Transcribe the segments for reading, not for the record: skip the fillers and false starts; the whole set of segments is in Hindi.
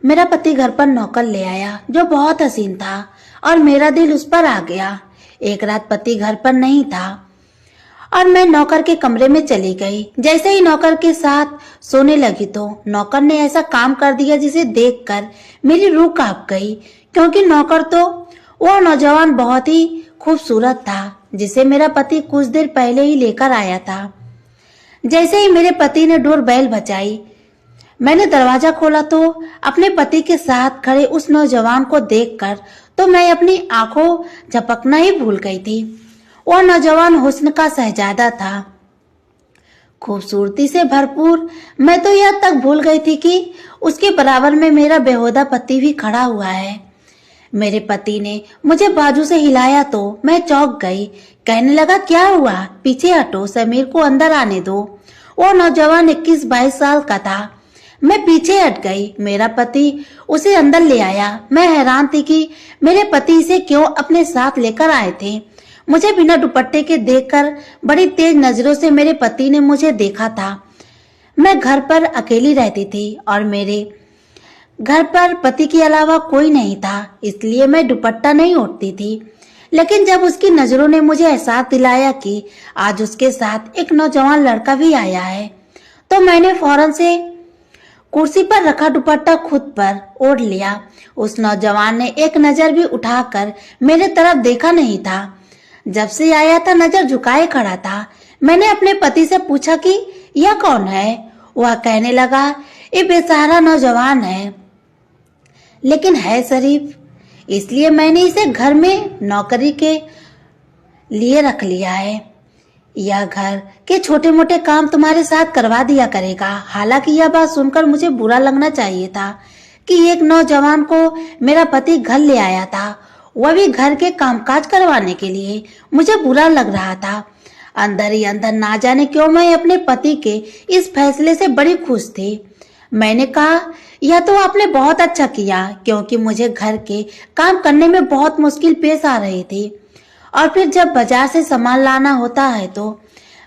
मेरा पति घर पर नौकर ले आया जो बहुत हसीन था और मेरा दिल उस पर आ गया। एक रात पति घर पर नहीं था और मैं नौकर के कमरे में चली गई। जैसे ही नौकर के साथ सोने लगी तो नौकर ने ऐसा काम कर दिया जिसे देखकर मेरी रूह कांप गई, क्योंकि नौकर तो वह नौजवान बहुत ही खूबसूरत था जिसे मेरा पति कुछ देर पहले ही लेकर आया था। जैसे ही मेरे पति ने डोर बेल बजाई, मैंने दरवाजा खोला तो अपने पति के साथ खड़े उस नौजवान को देखकर तो मैं अपनी आंखों झपकना ही भूल गई थी। वह नौजवान हुस्न का शहजादा था, खूबसूरती से भरपूर। मैं तो यह तक भूल गई थी कि उसके बराबर में मेरा बेहुदा पति भी खड़ा हुआ है। मेरे पति ने मुझे बाजू से हिलाया तो मैं चौंक गई। कहने लगा, क्या हुआ? पीछे हटो, समीर को अंदर आने दो। वो नौजवान 21-22 साल का था। मैं पीछे हट गई। मेरा पति उसे अंदर ले आया। मैं हैरान थी कि मेरे पति इसे क्यों अपने साथ लेकर आए थे। मुझे बिना दुपट्टे के देखकर बड़ी तेज नजरों से मेरे पति ने मुझे देखा था। मैं घर पर अकेली रहती थी और मेरे घर पर पति के अलावा कोई नहीं था, इसलिए मैं दुपट्टा नहीं ओढ़ती थी। लेकिन जब उसकी नजरों ने मुझे एहसास दिलाया कि आज उसके साथ एक नौजवान लड़का भी आया है, तो मैंने फौरन से कुर्सी पर रखा दुपट्टा खुद पर ओढ़ लिया। उस नौजवान ने एक नजर भी उठाकर मेरे तरफ देखा नहीं था। जब से आया था नजर झुकाए खड़ा था। मैंने अपने पति से पूछा कि यह कौन है। वह कहने लगा, ये बेसहारा नौजवान है, लेकिन है शरीफ, इसलिए मैंने इसे घर में नौकरी के लिए रख लिया है। यह घर के छोटे मोटे काम तुम्हारे साथ करवा दिया करेगा। हालांकि यह बात सुनकर मुझे बुरा लगना चाहिए था कि एक नौजवान को मेरा पति घर ले आया था, वह भी घर के कामकाज करवाने के लिए। मुझे बुरा लग रहा था। अंदर ही अंदर ना जाने क्यों मैं अपने पति के इस फैसले से बड़ी खुश थी। मैंने कहा, यह तो आपने बहुत अच्छा किया, क्योंकि मुझे घर के काम करने में बहुत मुश्किल पेश आ रही थी और फिर जब बाजार से सामान लाना होता है तो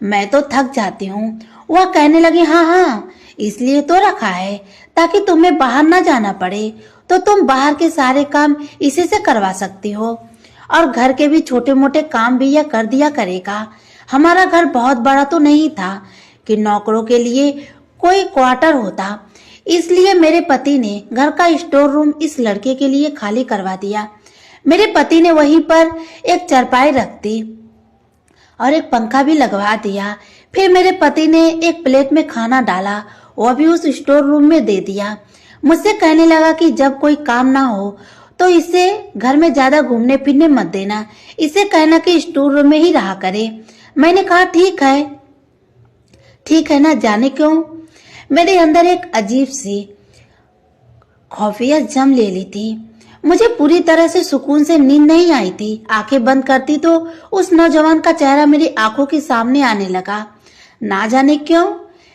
मैं तो थक जाती हूँ। वह कहने लगी, हाँ हाँ, इसलिए तो रखा है ताकि तुम्हें बाहर ना जाना पड़े, तो तुम बाहर के सारे काम इसी से करवा सकती हो और घर के भी छोटे मोटे काम भी यह कर दिया करेगा। हमारा घर बहुत बड़ा तो नहीं था कि नौकरों के लिए कोई क्वार्टर होता, इसलिए मेरे पति ने घर का स्टोर रूम इस लड़के के लिए खाली करवा दिया। मेरे पति ने वहीं पर एक चारपाई रख दी और एक पंखा भी लगवा दिया। फिर मेरे पति ने एक प्लेट में खाना डाला, वह भी उस स्टोर रूम में दे दिया। मुझसे कहने लगा कि जब कोई काम ना हो तो इसे घर में ज्यादा घूमने फिरने मत देना, इसे कहना कि स्टोर रूम में ही रहा करे। मैंने कहा, ठीक है ना, जाने क्यों। मेरे अंदर एक अजीब सी खौफियत जम ले ली थी। मुझे पूरी तरह से सुकून से नींद नहीं आई थी। आंखें बंद करती तो उस नौजवान का चेहरा मेरी आंखों के सामने आने लगा। ना जाने क्यों,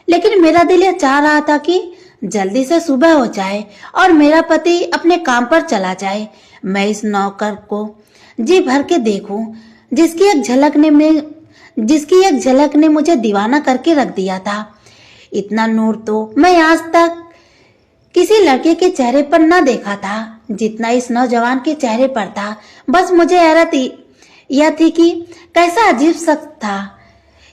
लेकिन मेरा दिल यह चाह रहा था कि जल्दी से सुबह हो जाए और मेरा पति अपने काम पर चला जाए। मैं इस नौकर को जी भर के देखूं, जिसकी एक झलक ने मुझे दीवाना करके रख दिया था। इतना नूर तो मैं आज तक किसी लड़के के चेहरे पर न देखा था जितना इस नौजवान के चेहरे पर था। बस मुझे हैरत यह थी कि कैसा अजीब शख्स था।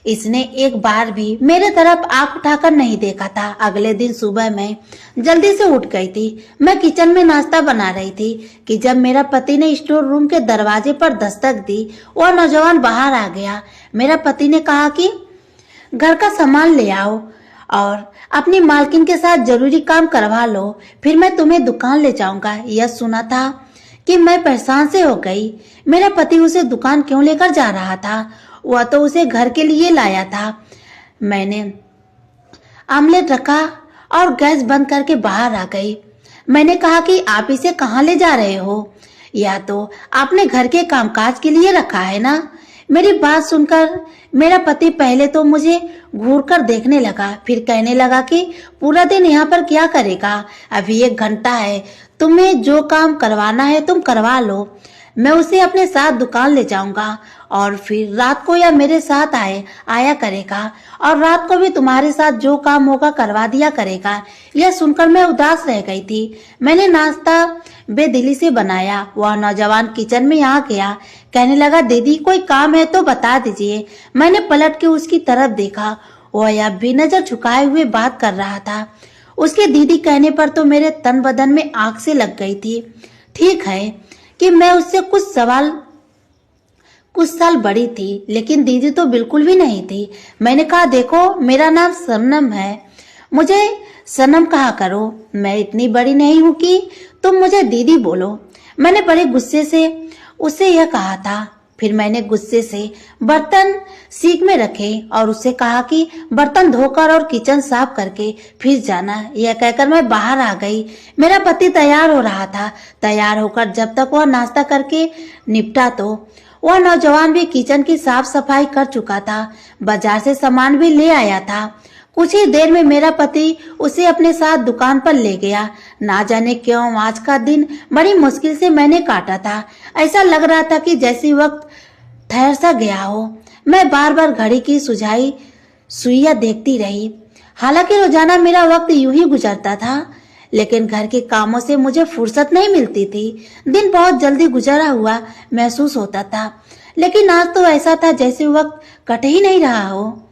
इसने एक बार भी मेरे तरफ आंख उठाकर नहीं देखा था। अगले दिन सुबह मैं जल्दी से उठ गई थी। मैं किचन में नाश्ता बना रही थी कि जब मेरा पति ने स्टोर रूम के दरवाजे पर दस्तक दी, वह नौजवान बाहर आ गया। मेरा पति ने कहा कि घर का सामान ले आओ और अपनी मालकिन के साथ जरूरी काम करवा लो, फिर मैं तुम्हें दुकान ले जाऊंगा। यह सुना था कि मैं परेशान से हो गई। मेरा पति उसे दुकान क्यों लेकर जा रहा था? वह तो उसे घर के लिए लाया था। मैंने आमलेट रखा और गैस बंद करके बाहर आ गई। मैंने कहा कि आप इसे कहाँ ले जा रहे हो? या तो आपने घर के कामकाज के लिए रखा है ना? मेरी बात सुनकर मेरा पति पहले तो मुझे घूर कर देखने लगा, फिर कहने लगा कि पूरा दिन यहाँ पर क्या करेगा? अभी 1 घंटा है, तुम्हें जो काम करवाना है तुम करवा लो, मैं उसे अपने साथ दुकान ले जाऊंगा और फिर रात को या मेरे साथ आया करेगा और रात को भी तुम्हारे साथ जो काम होगा करवा दिया करेगा। यह सुनकर मैं उदास रह गई थी। मैंने नाश्ता बेदिली से बनाया। वह नौजवान किचन में आ गया, कहने लगा, दीदी कोई काम है तो बता दीजिए। मैंने पलट के उसकी तरफ देखा। वह अब भी नजर झुकाए हुए बात कर रहा था। उसके दीदी कहने पर तो मेरे तन बदन में आग से लग गई थी। ठीक है कि मैं उससे कुछ साल बड़ी थी, लेकिन दीदी तो बिल्कुल भी नहीं थी। मैंने कहा, देखो मेरा नाम सनम है, मुझे सनम कहा करो। मैं इतनी बड़ी नहीं हूँ कि तुम मुझे दीदी बोलो। मैंने बड़े गुस्से से उससे यह कहा था। फिर मैंने गुस्से से बर्तन सींक में रखे और उससे कहा कि बर्तन धोकर और किचन साफ करके फिर जाना। यह कहकर मैं बाहर आ गई। मेरा पति तैयार हो रहा था। तैयार होकर जब तक वह नाश्ता करके निपटा तो वह नौजवान भी किचन की साफ सफाई कर चुका था। बाजार से सामान भी ले आया था। कुछ ही देर में मेरा पति उसे अपने साथ दुकान पर ले गया। ना जाने क्यों आज का दिन बड़ी मुश्किल से मैंने काटा था। ऐसा लग रहा था कि जैसे वक्त ठहर सा गया हो। मैं बार बार घड़ी की सुझाई सुइयां देखती रही। हालांकि रोजाना मेरा वक्त यूं ही गुजरता था, लेकिन घर के कामों से मुझे फुर्सत नहीं मिलती थी। दिन बहुत जल्दी गुजरा हुआ महसूस होता था, लेकिन आज तो ऐसा था जैसे वक्त कट ही नहीं रहा हो।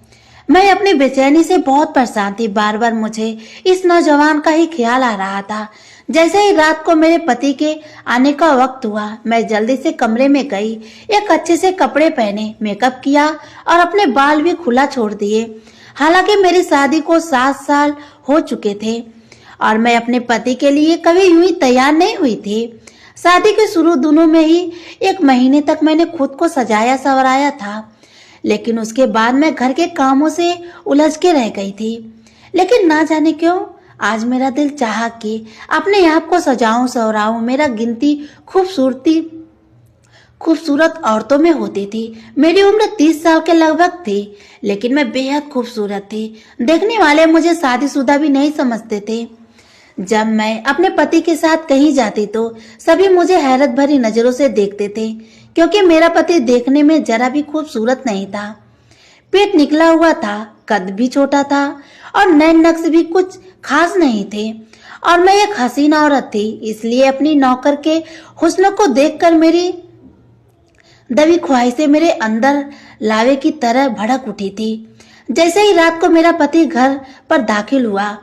मैं अपनी बेचैनी से बहुत परेशान थी। बार बार मुझे इस नौजवान का ही ख्याल आ रहा था। जैसे ही रात को मेरे पति के आने का वक्त हुआ, मैं जल्दी से कमरे में गई। एक अच्छे से कपड़े पहने, मेकअप किया और अपने बाल भी खुला छोड़ दिए। हालांकि मेरी शादी को 7 साल हो चुके थे और मैं अपने पति के लिए कभी यूं ही तैयार नहीं हुई थी। शादी के शुरू दिनों में ही 1 महीने तक मैंने खुद को सजाया संवराया था, लेकिन उसके बाद मैं घर के कामों से उलझ के रह गई थी। लेकिन ना जाने क्यों आज मेरा दिल चाहा कि अपने आप को सजाऊं संवराऊं। मेरा गिनती खूबसूरत औरतों में होती थी। मेरी उम्र 30 साल के लगभग थी, लेकिन मैं बेहद खूबसूरत थी। देखने वाले मुझे शादीशुदा भी नहीं समझते थे। जब मैं अपने पति के साथ कहीं जाती तो सभी मुझे हैरत भरी नजरों से देखते थे, क्योंकि मेरा पति देखने में जरा भी खूबसूरत नहीं था। पेट निकला हुआ था, कद भी छोटा था और नैन नक्श भी कुछ खास नहीं थे। और मैं एक हसीन औरत थी, इसलिए अपनी नौकर के हुस्न को देखकर मेरी दबी ख्वाहिशें मेरे अंदर लावे की तरह भड़क उठी थी। जैसे ही रात को मेरा पति घर पर दाखिल हुआ,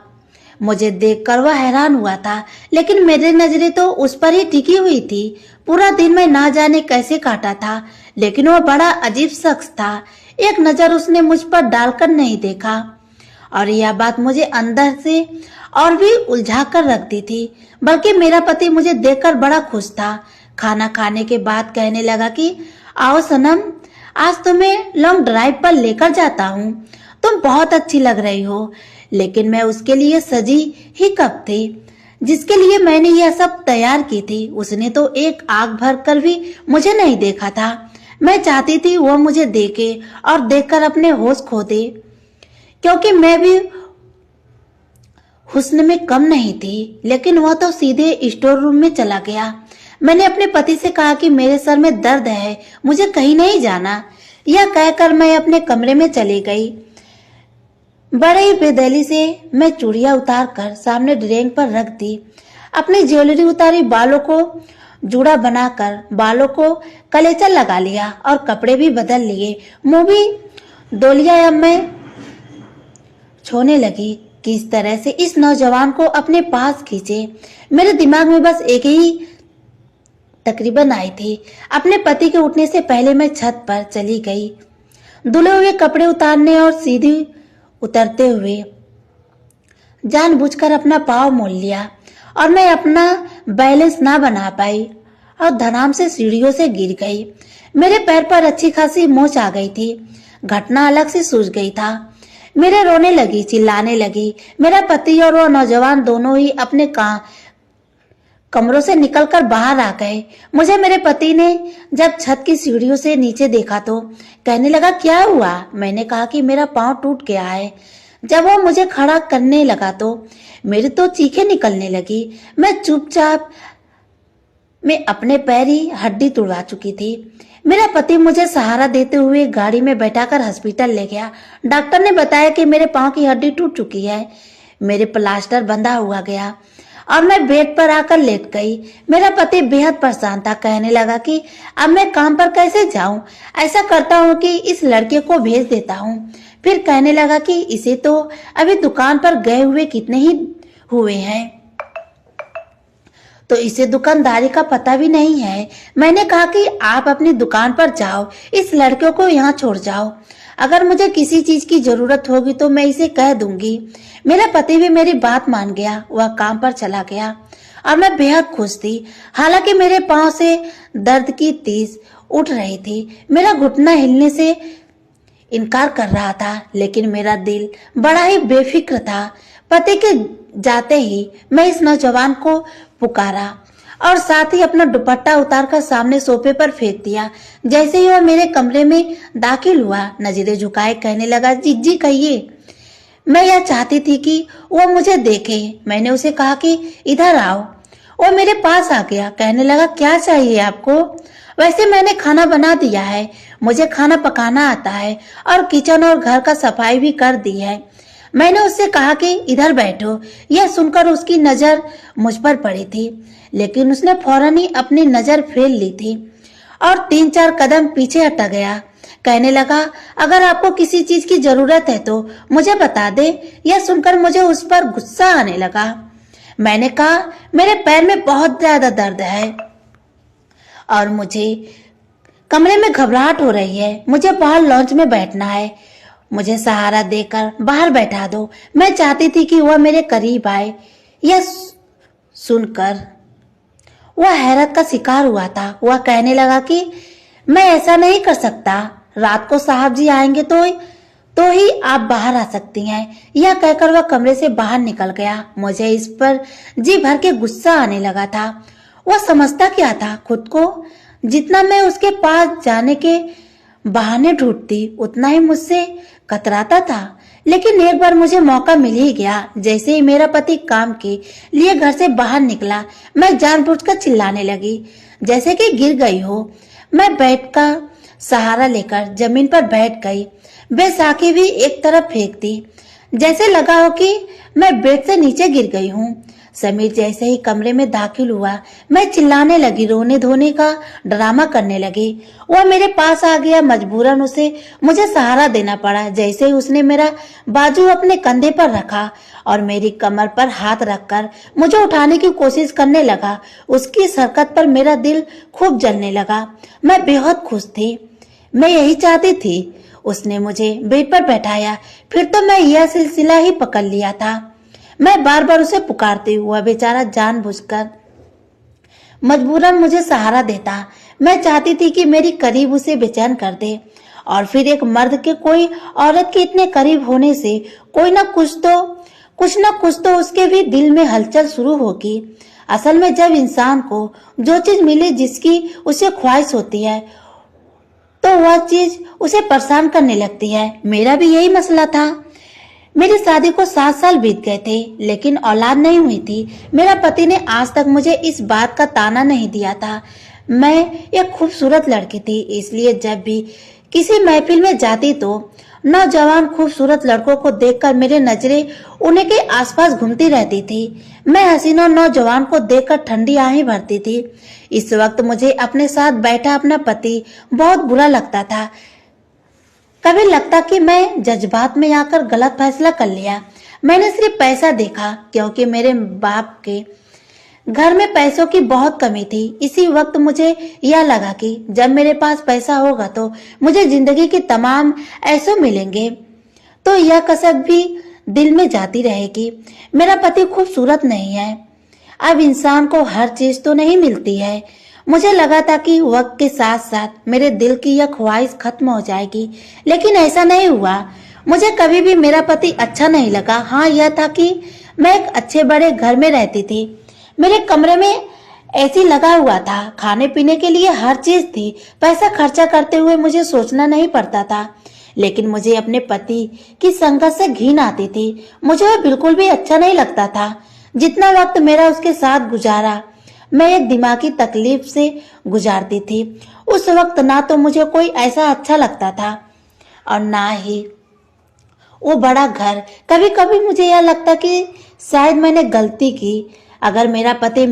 मुझे देखकर वह हैरान हुआ था, लेकिन मेरी नजरें तो उस पर ही टिकी हुई थी। पूरा दिन मैं ना जाने कैसे काटा था, लेकिन वह बड़ा अजीब शख्स था। एक नजर उसने मुझ पर डालकर नहीं देखा और यह बात मुझे अंदर से और भी उलझा कर रखती थी। बल्कि मेरा पति मुझे देखकर बड़ा खुश था। खाना खाने के बाद कहने लगा कि आओ सनम, आज तुम्हें लॉन्ग ड्राइव पर लेकर जाता हूँ। तुम बहुत अच्छी लग रही हो। लेकिन मैं उसके लिए सजी ही कब थी जिसके लिए मैंने यह सब तैयार की थी। उसने तो एक आग भर कर भी मुझे नहीं देखा था। मैं चाहती थी वह मुझे देखे और देखकर अपने होश खो दे, क्योंकि मैं भी हुस्न में कम नहीं थी। लेकिन वह तो सीधे स्टोर रूम में चला गया। मैंने अपने पति से कहा कि मेरे सर में दर्द है, मुझे कहीं नहीं जाना। यह कहकर मैं अपने कमरे में चली गई। बड़े ही बेदली से मैं चूड़ियां उतार कर सामने ड्रेंग पर रख दी। अपनी ज्वेलरी उतारी, बालों को जूड़ा बनाकर बालों को कलेचा लगा लिया और कपड़े भी बदल लिए। मुंह भी धो लिया। अब मैं छोने लगी किस तरह से इस नौजवान को अपने पास खींचे। मेरे दिमाग में बस एक ही तकरीबन आई थी। अपने पति के उठने से पहले मैं छत पर चली गई। धुले हुए कपड़े उतारने और सीधी उतरते हुए जानबूझकर अपना पाँव मोड़ लिया और मैं अपना बैलेंस ना बना पाई और धड़ाम से सीढ़ियों से गिर गई। मेरे पैर पर अच्छी खासी मोच आ गई थी। घटना अलग से सूझ गई था। मेरे रोने लगी, चिल्लाने लगी। मेरा पति और वह नौजवान दोनों ही अपने कमरों से निकलकर बाहर आ गए। मुझे मेरे पति ने जब छत की सीढ़ियों से नीचे देखा तो कहने लगा, क्या हुआ? मैंने कहा कि मेरा पाँव टूट गया है। जब वो मुझे खड़ा करने लगा तो मेरी तो चीखें निकलने लगी। मैं चुपचाप में अपने पैर ही हड्डी तुड़वा चुकी थी। मेरा पति मुझे सहारा देते हुए गाड़ी में बैठाकर हॉस्पिटल ले गया। डॉक्टर ने बताया कि मेरे पांव की हड्डी टूट चुकी है। मेरे प्लास्टर बंधा हुआ गया और मैं बेड पर आकर लेट गई। मेरा पति बेहद परेशान था, कहने लगा कि अब मैं काम पर कैसे जाऊं। ऐसा करता हूं कि इस लड़के को भेज देता हूं। फिर कहने लगा कि इसे तो अभी दुकान पर गए हुए कितने ही हुए हैं, तो इसे दुकानदारी का पता भी नहीं है। मैंने कहा कि आप अपनी दुकान पर जाओ, इस लड़के को यहाँ छोड़ जाओ। अगर मुझे किसी चीज की जरूरत होगी तो मैं इसे कह दूंगी। मेरा पति भी मेरी बात मान गया, वह काम पर चला गया और मैं बेहद खुश थी। हालांकि मेरे पांव से दर्द की तीस उठ रही थी, मेरा घुटना हिलने से इनकार कर रहा था, लेकिन मेरा दिल बड़ा ही बेफिक्र था। पति के जाते ही मैं इस नौजवान को पुकारा और साथ ही अपना दुपट्टा उतारकर सामने सोफे पर फेंक दिया। जैसे ही वह मेरे कमरे में दाखिल हुआ, नजरें झुकाए कहने लगा, जी कहिए। मैं यह चाहती थी कि वो मुझे देखे। मैंने उसे कहा कि इधर आओ। वो मेरे पास आ गया, कहने लगा, क्या चाहिए आपको? वैसे मैंने खाना बना दिया है, मुझे खाना पकाना आता है और किचन और घर का सफाई भी कर दी है। मैंने उससे कहा कि इधर बैठो। यह सुनकर उसकी नजर मुझ पर पड़ी थी, लेकिन उसने फौरन ही अपनी नजर फेर ली थी और 3-4 कदम पीछे हट गया। कहने लगा, अगर आपको किसी चीज की जरूरत है तो मुझे बता दे। यह सुनकर मुझे उस पर गुस्सा आने लगा। मैंने कहा, मेरे पैर में बहुत ज्यादा दर्द है और मुझे कमरे में घबराहट हो रही है। मुझे बाहर लॉन्च में बैठना है, मुझे सहारा देकर बाहर बैठा दो। मैं चाहती थी कि वह मेरे करीब आए। यह सुनकर वह हैरत का शिकार हुआ था। वह कहने लगा कि मैं ऐसा नहीं कर सकता, रात को साहब जी आएंगे तो ही आप बाहर आ सकती हैं। यह कहकर वह कमरे से बाहर निकल गया। मुझे इस पर जी भर के गुस्सा आने लगा था। वह समझता क्या था खुद को? जितना मैं उसके पास जाने के बहाने ढूंढती, उतना ही मुझसे कतराता था। लेकिन एक बार मुझे मौका मिल ही गया। जैसे ही मेरा पति काम के लिए घर से बाहर निकला, मैं जानबूझकर चिल्लाने लगी, जैसे कि गिर गई हो। मैं बेड का सहारा लेकर जमीन पर बैठ गई, बैसाखी भी एक तरफ फेंक दी, जैसे लगा हो कि मैं बेड से नीचे गिर गई हूँ। समीर जैसे ही कमरे में दाखिल हुआ, मैं चिल्लाने लगी, रोने धोने का ड्रामा करने लगी। वह मेरे पास आ गया। मजबूरन उसे मुझे सहारा देना पड़ा। जैसे ही उसने मेरा बाजू अपने कंधे पर रखा और मेरी कमर पर हाथ रखकर मुझे उठाने की कोशिश करने लगा, उसकी इस हरकत पर मेरा दिल खूब जलने लगा। मैं बेहद खुश थी, मैं यही चाहती थी। उसने मुझे बेड पर बैठाया, फिर तो मैं यह सिलसिला ही पकड़ लिया था। मैं बार बार उसे पुकारती हुआ, बेचारा जानबूझकर मजबूरन मुझे सहारा देता। मैं चाहती थी कि मेरी करीब उसे बेचैन कर दे, और फिर एक मर्द के कोई औरत के इतने करीब होने से कुछ न कुछ तो उसके भी दिल में हलचल शुरू होगी। असल में जब इंसान को जो चीज मिले जिसकी उसे ख्वाहिश होती है, तो वह चीज उसे परेशान करने लगती है। मेरा भी यही मसला था। मेरी शादी को 7 साल बीत गए थे, लेकिन औलाद नहीं हुई थी। मेरा पति ने आज तक मुझे इस बात का ताना नहीं दिया था। मैं एक खूबसूरत लड़की थी, इसलिए जब भी किसी महफिल में जाती तो नौजवान खूबसूरत लड़कों को देखकर मेरी नजरें उन्हीं के आसपास घूमती रहती थी। मैं हसीनों नौजवान को देखकर ठंडी आहें भरती थी। इस वक्त मुझे अपने साथ बैठा अपना पति बहुत बुरा लगता था। कभी लगता कि मैं जज्बात में आकर गलत फैसला कर लिया। मैंने सिर्फ पैसा देखा, क्योंकि मेरे बाप के घर में पैसों की बहुत कमी थी। इसी वक्त मुझे यह लगा कि जब मेरे पास पैसा होगा तो मुझे जिंदगी के तमाम ऐसो मिलेंगे, तो यह कसक भी दिल में जाती रहेगी। मेरा पति खूबसूरत नहीं है। अब इंसान को हर चीज तो नहीं मिलती है। मुझे लगा था कि वक्त के साथ साथ मेरे दिल की यह ख्वाहिश खत्म हो जाएगी, लेकिन ऐसा नहीं हुआ। मुझे कभी भी मेरा पति अच्छा नहीं लगा। हाँ, यह था कि मैं एक अच्छे बड़े घर में रहती थी। मेरे कमरे में एसी लगा हुआ था, खाने पीने के लिए हर चीज थी। पैसा खर्चा करते हुए मुझे सोचना नहीं पड़ता था। लेकिन मुझे अपने पति की संगत से घिन आती थी। मुझे वह बिल्कुल भी अच्छा नहीं लगता था। जितना वक्त मेरा उसके साथ गुजारा, मैं एक दिमागी तकलीफ से गुजारती थी। उस वक्त ना तो मुझे कोई ऐसा अच्छा लगता था और ना ही वो बड़ा घर। कभी कभी मुझे यह लगता कि शायद मैंने गलती की। अगर मेरा पति